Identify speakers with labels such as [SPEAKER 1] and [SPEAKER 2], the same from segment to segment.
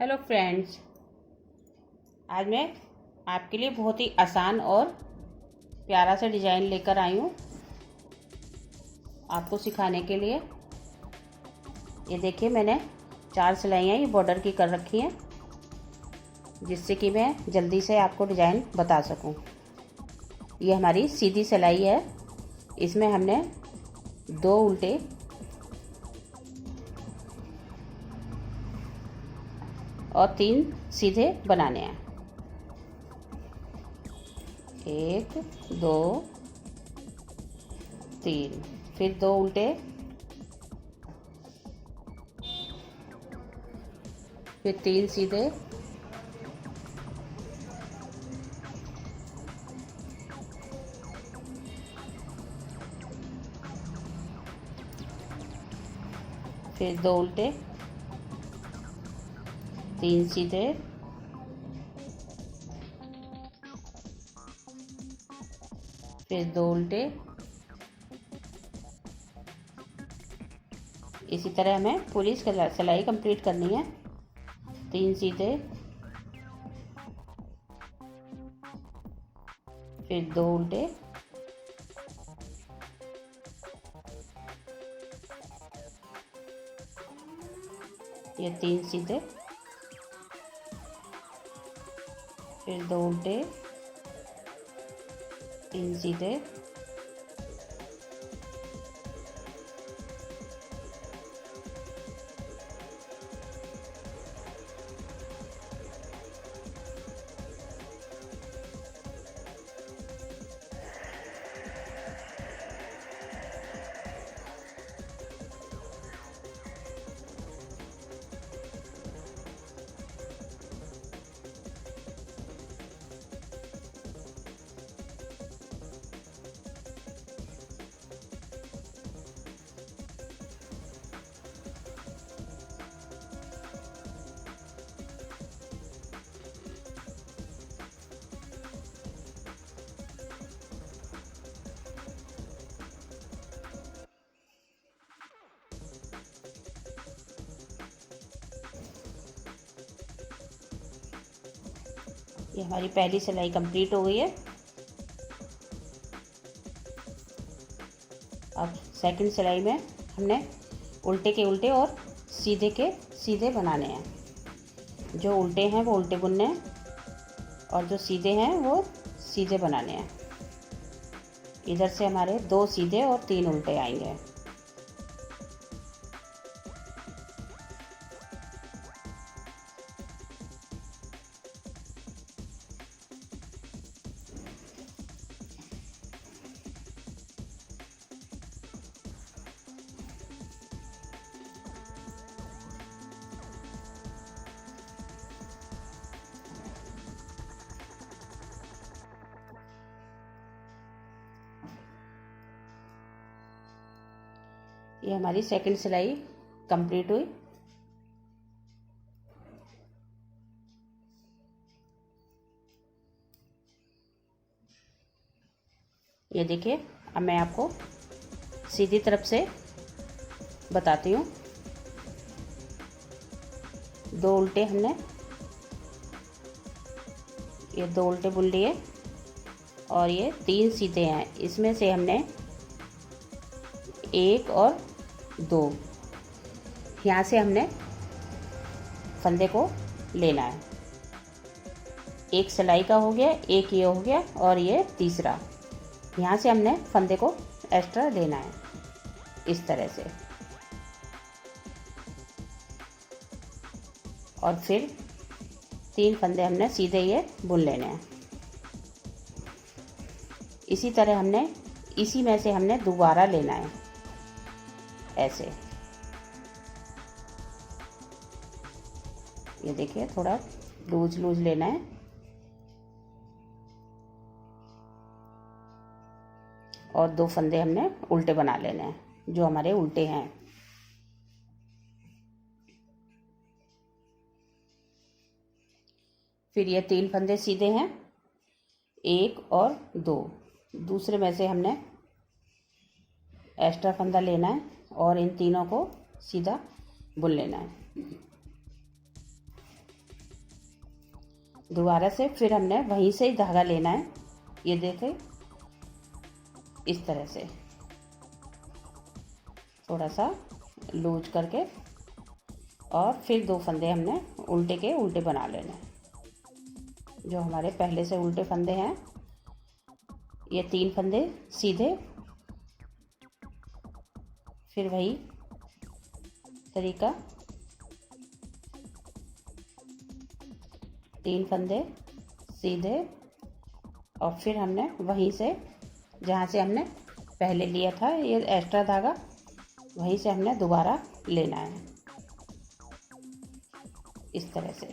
[SPEAKER 1] Hello friends, आज मैं आपके लिए बहुत ही आसान और प्यारा सा डिज़ाइन लेकर आई हूँ आपको सिखाने के लिए। ये देखिए, मैंने 4 सिलाइयाँ ये बॉर्डर की कर रखी हैं, जिससे कि मैं जल्दी से आपको डिज़ाइन बता सकूँ। ये हमारी सीधी सिलाई है। इसमें हमने 2 उल्टे और 3 सीधे बनाने हैं। 1 2 3, फिर 2 उल्टे, फिर 3 सीधे, फिर 2 उल्टे, 3 सीधे, फिर 2 उल्टे। इसी तरह हमें पूरी सिलाई कंप्लीट करनी है। 3 सीधे, फिर 2 उल्टे, ये 3 सीधे, फिर 2 उल्टे, 3 सीधे, ये हमारी पहली सिलाई कंप्लीट हो गई है। अब सेकंड सिलाई में हमने उल्टे के उल्टे और सीधे के सीधे बनाने हैं। जो उल्टे हैं वो उल्टे बुनने हैं और जो सीधे हैं वो सीधे बनाने हैं। इधर से हमारे 2 सीधे और 3 उल्टे आएंगे। ये हमारी सेकंड सिलाई कंप्लीट हुई। ये देखिए, अब मैं आपको सीधी तरफ से बताती हूँ। 2 उल्टे हमने, ये 2 उल्टे बुन लिए और ये 3 सीधे हैं। इसमें से हमने 1 और 2 यहाँ से हमने फंदे को लेना है। एक सिलाई का हो गया, एक ये हो गया और ये तीसरा। यहाँ से हमने फंदे को एक्स्ट्रा लेना है इस तरह से, और फिर 3 फंदे हमने सीधे ये बुन लेने हैं। इसी तरह हमने इसी में से हमने दोबारा लेना है ऐसे। ये देखिए, थोड़ा लूज लूज लेना है और 2 फंदे हमने उल्टे बना लेने हैं जो हमारे उल्टे हैं। फिर ये 3 फंदे सीधे हैं, 1 और 2। दूसरे में से हमने एक्स्ट्रा फंदा लेना है और इन तीनों को सीधा बुन लेना है। दोबारा से फिर हमने वहीं से ही धागा लेना है। ये देखें, इस तरह से थोड़ा सा लूज करके, और फिर 2 फंदे हमने उल्टे के उल्टे बना लेने हैं। जो हमारे पहले से उल्टे फंदे हैं, ये 3 फंदे सीधे, फिर वही तरीका, 3 फंदे सीधे, और फिर हमने वहीं से जहाँ से हमने पहले लिया था ये एक्स्ट्रा धागा, वहीं से हमने दोबारा लेना है इस तरह से।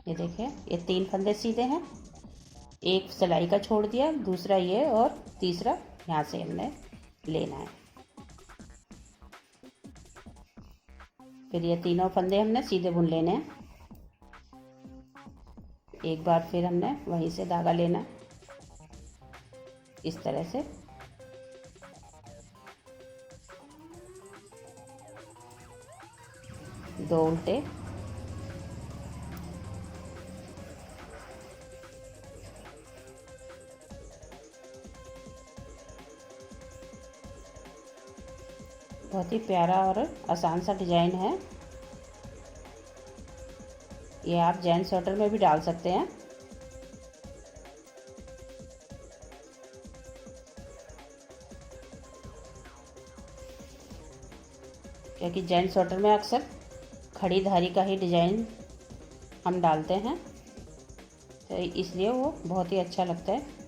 [SPEAKER 1] ये देखिए, ये 3 फंदे सीधे हैं, एक सिलाई का छोड़ दिया, दूसरा ये, और तीसरा यहाँ से हमने लेना है। फिर ये तीनों फंदे हमने सीधे बुन लेने हैं। एक बार फिर हमने वहीं से धागा लेना इस तरह से। दो उल्टे, बहुत ही प्यारा और आसान सा डिजाइन है। ये आप जेंट्स स्वेटर में भी डाल सकते हैं। क्योंकि जेंट्स स्वेटर में अक्सर खड़ी धारी का ही डिजाइन हम डालते हैं, तो इसलिए वो बहुत ही अच्छा लगता है।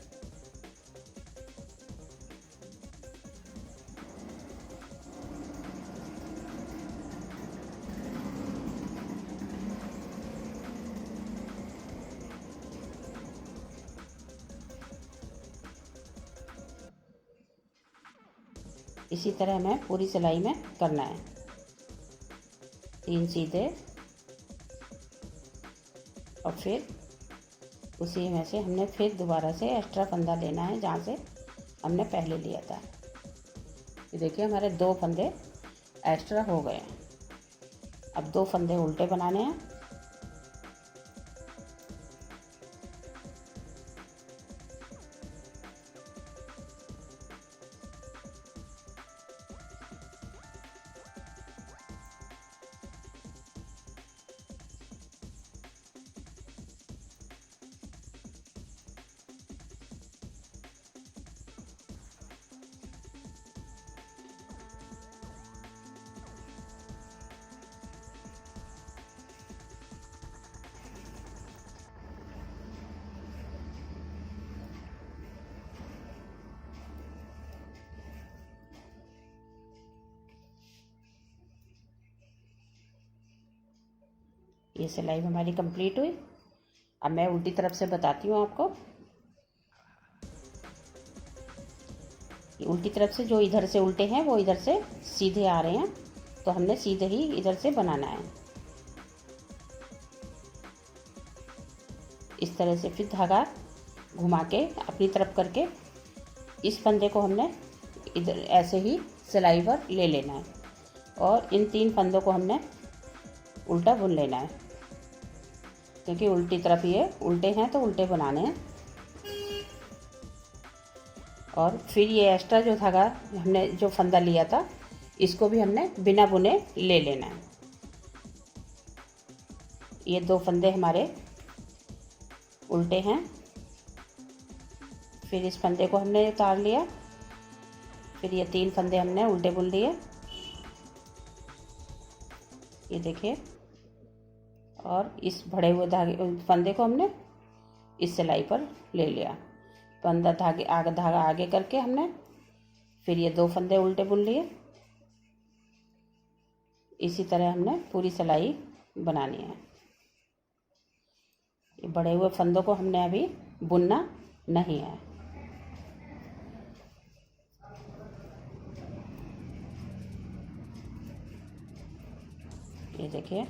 [SPEAKER 1] इसी तरह हमें पूरी सिलाई में करना है। 3 सीधे, और फिर उसी में से हमने फिर दोबारा से एक्स्ट्रा फंदा लेना है जहाँ से हमने पहले लिया था। ये देखिए, हमारे 2 फंदे एक्स्ट्रा हो गए हैं। अब 2 फंदे उल्टे बनाने हैं। ये सिलाई हमारी कंप्लीट हुई। अब मैं उल्टी तरफ से बताती हूँ आपको। उल्टी तरफ से जो इधर से उल्टे हैं वो इधर से सीधे आ रहे हैं, तो हमने सीधे ही इधर से बनाना है। इस तरह से फिर धागा घुमा के अपनी तरफ करके इस फंदे को हमने इधर ऐसे ही सिलाई पर ले लेना है, और इन 3 फंदों को हमने उल्टा बुन लेना है। क्योंकि उल्टी तरफ ये उल्टे हैं तो उल्टे बनाने हैं। और फिर ये एक्स्ट्रा जो धागा हमने जो फंदा लिया था, इसको भी हमने बिना बुने ले लेना है। ये 2 फंदे हमारे उल्टे हैं, फिर इस फंदे को हमने उतार लिया, फिर ये 3 फंदे हमने उल्टे बुन लिए। ये देखिए, और इस बढ़े हुए धागे फंदे को हमने इस सिलाई पर ले लिया। फंदा धागा आगे करके हमने फिर ये 2 फंदे उल्टे बुन लिए। इसी तरह हमने पूरी सिलाई बनानी है। ये बढ़े हुए फंदों को हमने अभी बुनना नहीं है। ये देखिए,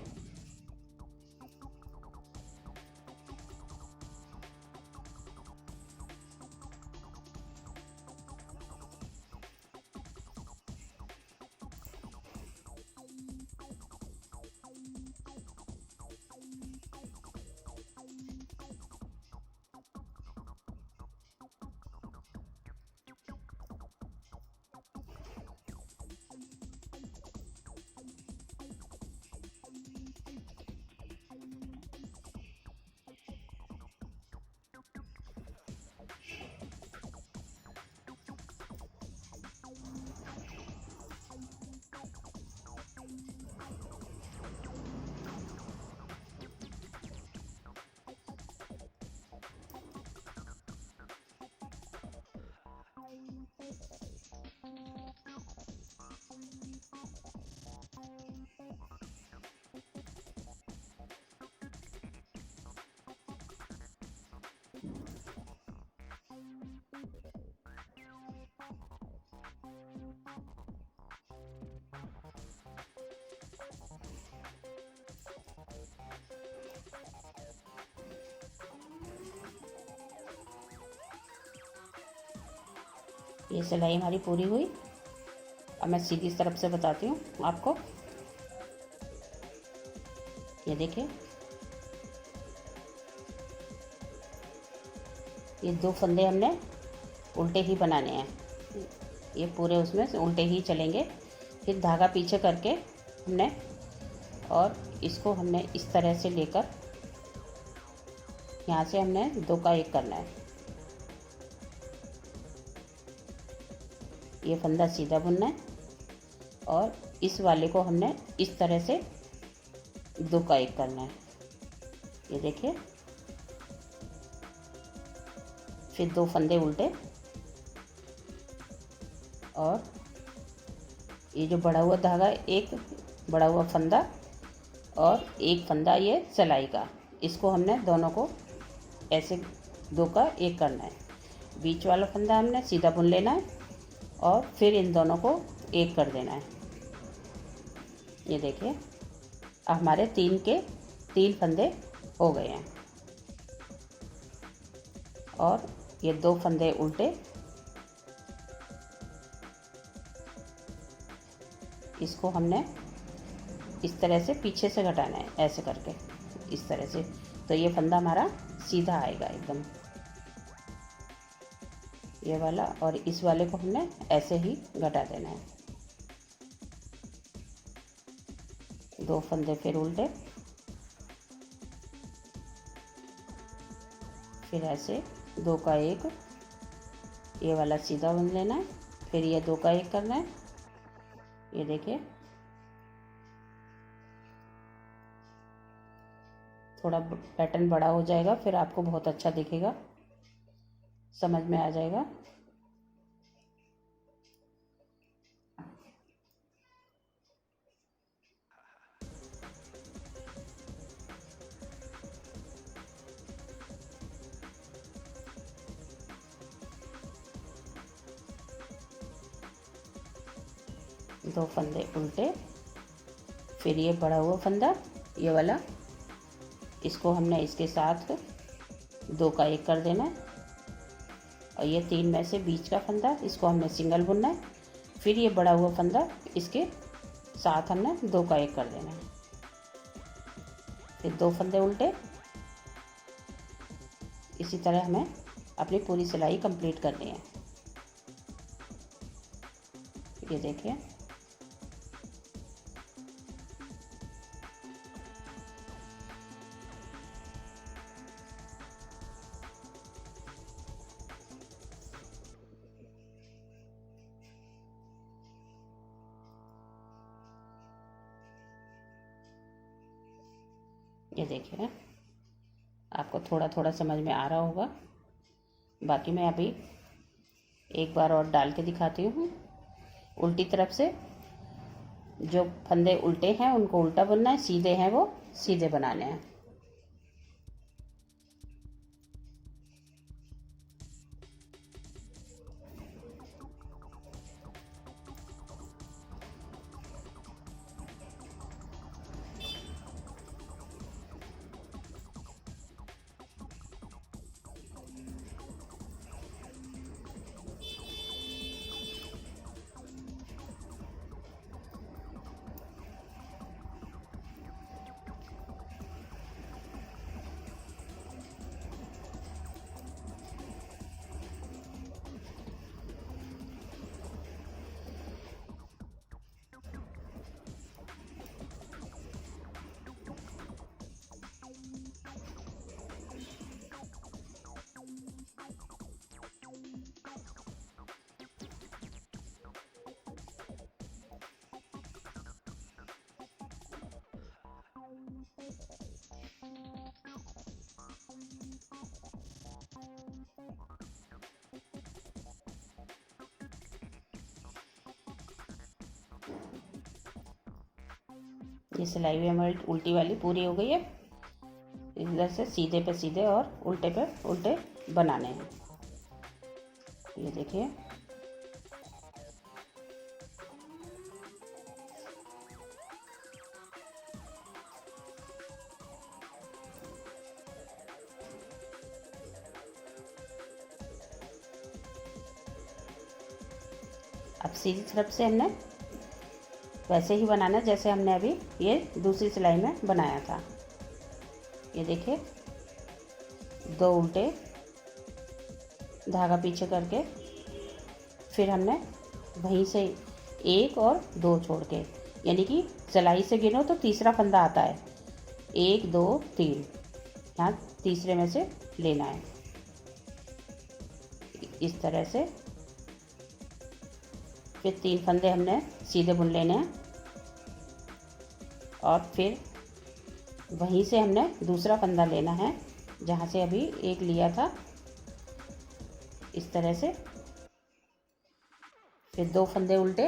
[SPEAKER 1] ये सिलाई हमारी पूरी हुई। अब मैं सीधी तरफ से बताती हूँ आपको। ये देखिए, ये 2 फंदे हमने उल्टे ही बनाने हैं। ये पूरे उसमें से उल्टे ही चलेंगे। फिर धागा पीछे करके हमने, और इसको हमने इस तरह से लेकर यहाँ से हमने 2 का 1 करना है। ये फंदा सीधा बुनना है और इस वाले को हमने इस तरह से 2 का 1 करना है। ये देखिए, फिर 2 फंदे उल्टे, और ये जो बढ़ा हुआ धागा, एक बढ़ा हुआ फंदा और एक फंदा ये सिलाई का, इसको हमने दोनों को ऐसे 2 का 1 करना है। बीच वाला फंदा हमने सीधा बुन लेना है और फिर इन दोनों को 1 कर देना है। ये देखिए, अब हमारे 3 के 3 फंदे हो गए हैं। और ये 2 फंदे उल्टे, इसको हमने इस तरह से पीछे से घटाना है, ऐसे करके इस तरह से, तो ये फंदा हमारा सीधा आएगा एकदम, ये वाला। और इस वाले को हमने ऐसे ही घटा देना है। 2 फंदे फिर उल्टे, फिर ऐसे 2 का 1, ये वाला सीधा बुन लेना है, फिर ये 2 का 1 करना है। ये देखिए, थोड़ा पैटर्न बड़ा हो जाएगा, फिर आपको बहुत अच्छा दिखेगा, समझ में आ जाएगा। दो फंदे उल्टे, फिर ये बढ़ा हुआ फंदा, ये वाला, इसको हमने इसके साथ 2 का 1 कर देना है। और ये 3 में से बीच का फंदा, इसको हमने सिंगल बुनना है। फिर ये बढ़ा हुआ फंदा, इसके साथ हमने 2 का 1 कर देना है। फिर 2 फंदे उल्टे। इसी तरह हमें अपनी पूरी सिलाई कंप्लीट करनी है। ये देखिए, ये देखिए, आपको थोड़ा थोड़ा समझ में आ रहा होगा। बाकी मैं अभी एक बार और डाल के दिखाती हूँ। उल्टी तरफ से जो फंदे उल्टे हैं उनको उल्टा बुनना है, सीधे हैं वो सीधे बनाने हैं। ये सिलाई भी हमारी उल्टी वाली पूरी हो गई है। इधर से सीधे पे सीधे और उल्टे पे उल्टे बनाने हैं। ये देखिए, अब सीधी तरफ से हमने वैसे ही बनाना है जैसे हमने अभी ये दूसरी सिलाई में बनाया था। ये देखिए, 2 उल्टे धागा पीछे करके फिर हमने वहीं से 1 और 2 छोड़ के, यानी कि सिलाई से गिनो तो तीसरा फंदा आता है, 1 2 3, यहाँ तीसरे में से लेना है इस तरह से। फिर 3 फंदे हमने सीधे बुन लेने हैं और फिर वहीं से हमने दूसरा फंदा लेना है जहाँ से अभी एक लिया था, इस तरह से। फिर 2 फंदे उल्टे,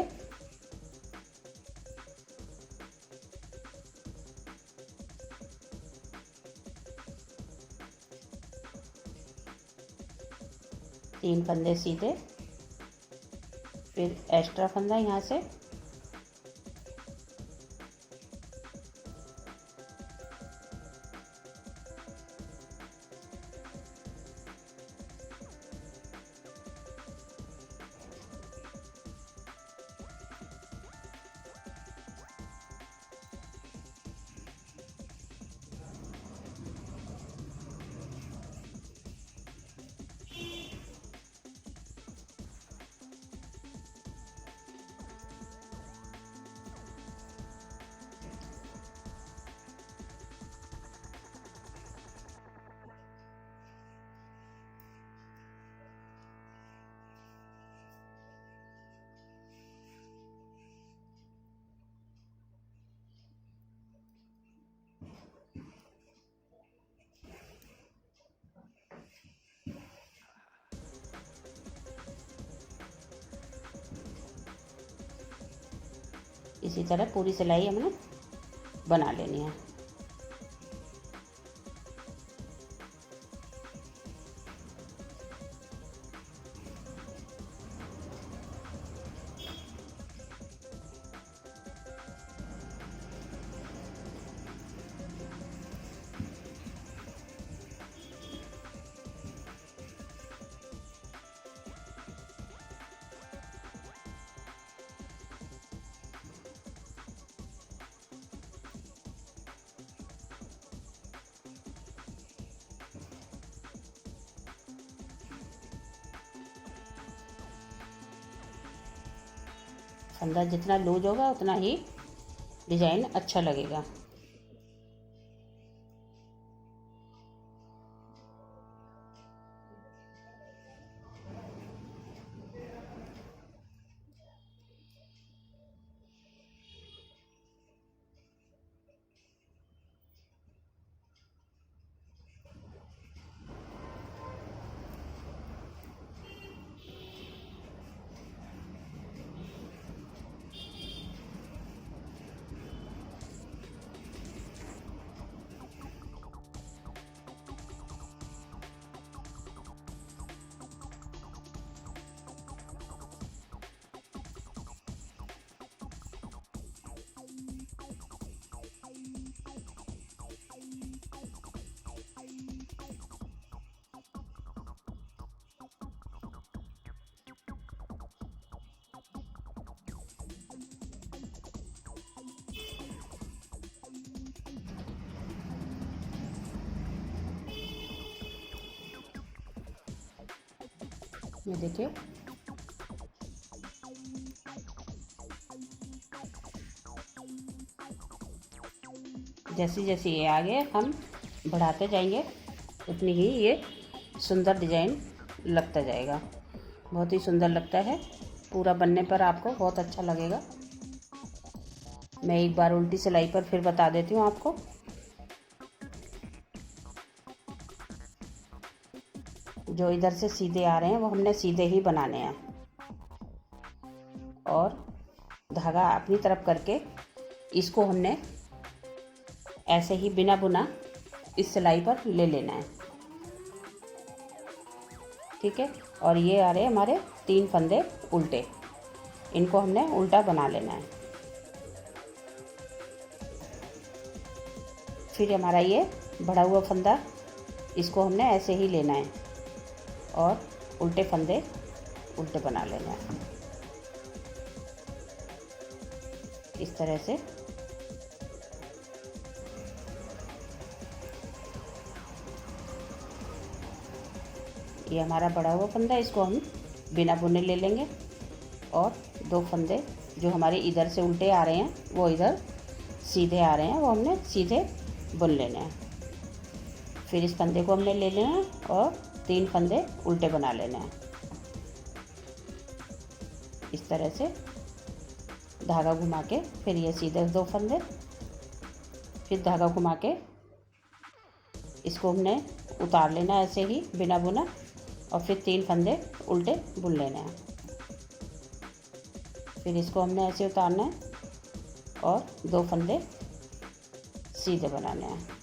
[SPEAKER 1] तीन फंदे सीधे, फिर एक्स्ट्रा फंदा यहाँ से, इसी तरह पूरी सिलाई हमने बना लेनी है। फंदा जितना लूज होगा उतना ही डिज़ाइन अच्छा लगेगा। ये देखिए, जैसे जैसे ये आगे हम बढ़ाते जाएंगे उतनी ही ये सुंदर डिज़ाइन लगता जाएगा। बहुत ही सुंदर लगता है, पूरा बनने पर आपको बहुत अच्छा लगेगा। मैं एक बार उल्टी सिलाई पर फिर बता देती हूँ आपको। जो इधर से सीधे आ रहे हैं वो हमने सीधे ही बनाने हैं और धागा अपनी तरफ करके इसको हमने ऐसे ही बिना बुना इस सिलाई पर ले लेना है, ठीक है। और ये आ रहे हैं हमारे 3 फंदे उल्टे। इनको हमने उल्टा बना लेना है। फिर हमारा ये बढ़ा हुआ फंदा, इसको हमने ऐसे ही लेना है और उल्टे फंदे उल्टे बना लेना है इस तरह से। ये हमारा बढ़ा हुआ फंदा, इसको हम बिना बुने ले लेंगे और 2 फंदे जो हमारे इधर से उल्टे आ रहे हैं वो इधर सीधे आ रहे हैं, वो हमने सीधे बुन लेने हैं। फिर इस फंदे को हमने ले लेना है और 3 फंदे उल्टे बना लेने हैं इस तरह से। धागा घुमा के फिर ये सीधे 2 फंदे, फिर धागा घुमा के इसको हमने उतार लेना ऐसे ही बिना बुना, और फिर 3 फंदे उल्टे बुन लेने हैं। फिर इसको हमने ऐसे उतारना है और 2 फंदे सीधे बनाने हैं।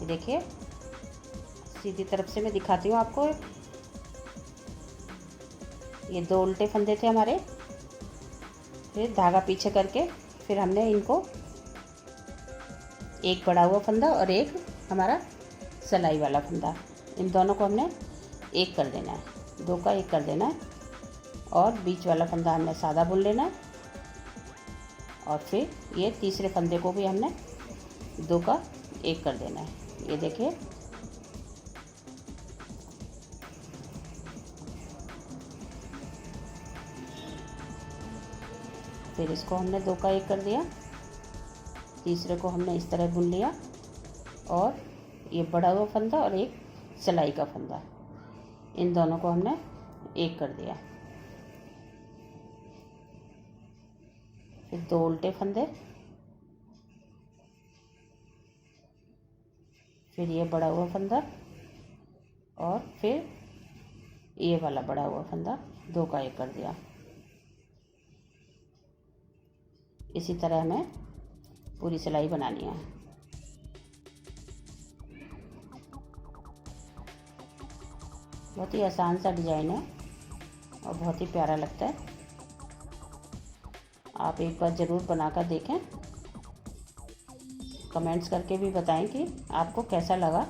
[SPEAKER 1] देखिए सीधी तरफ से मैं दिखाती हूँ आपको। ये 2 उल्टे फंदे थे हमारे, फिर धागा पीछे करके फिर हमने इनको एक बढ़ा हुआ फंदा और एक हमारा सिलाई वाला फंदा, इन दोनों को हमने एक कर देना है, 2 का 1 कर देना है। और बीच वाला फंदा हमने सादा बुन लेना है और फिर ये तीसरे फंदे को भी हमने 2 का 1 कर देना है। ये देखिए फिर इसको हमने 2 का 1 कर दिया, तीसरे को हमने इस तरह बुन लिया और ये बढ़ा हुआ फंदा और एक सिलाई का फंदा, इन दोनों को हमने 1 कर दिया। फिर 2 उल्टे फंदे, फिर ये बढ़ा हुआ फंदा और फिर ये वाला बढ़ा हुआ फंदा, 2 का 1 कर दिया। इसी तरह हमें पूरी सिलाई बनानी है। बहुत ही आसान सा डिज़ाइन है और बहुत ही प्यारा लगता है। आप एक बार ज़रूर बनाकर देखें, कमेंट्स करके भी बताएं कि आपको कैसा लगा।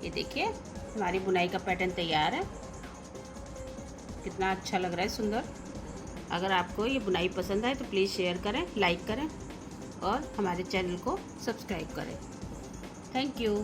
[SPEAKER 1] ये देखिए हमारी बुनाई का पैटर्न तैयार है। कितना अच्छा लग रहा है, सुंदर। अगर आपको ये बुनाई पसंद आए तो प्लीज़ शेयर करें, लाइक करें और हमारे चैनल को सब्सक्राइब करें। Thank you.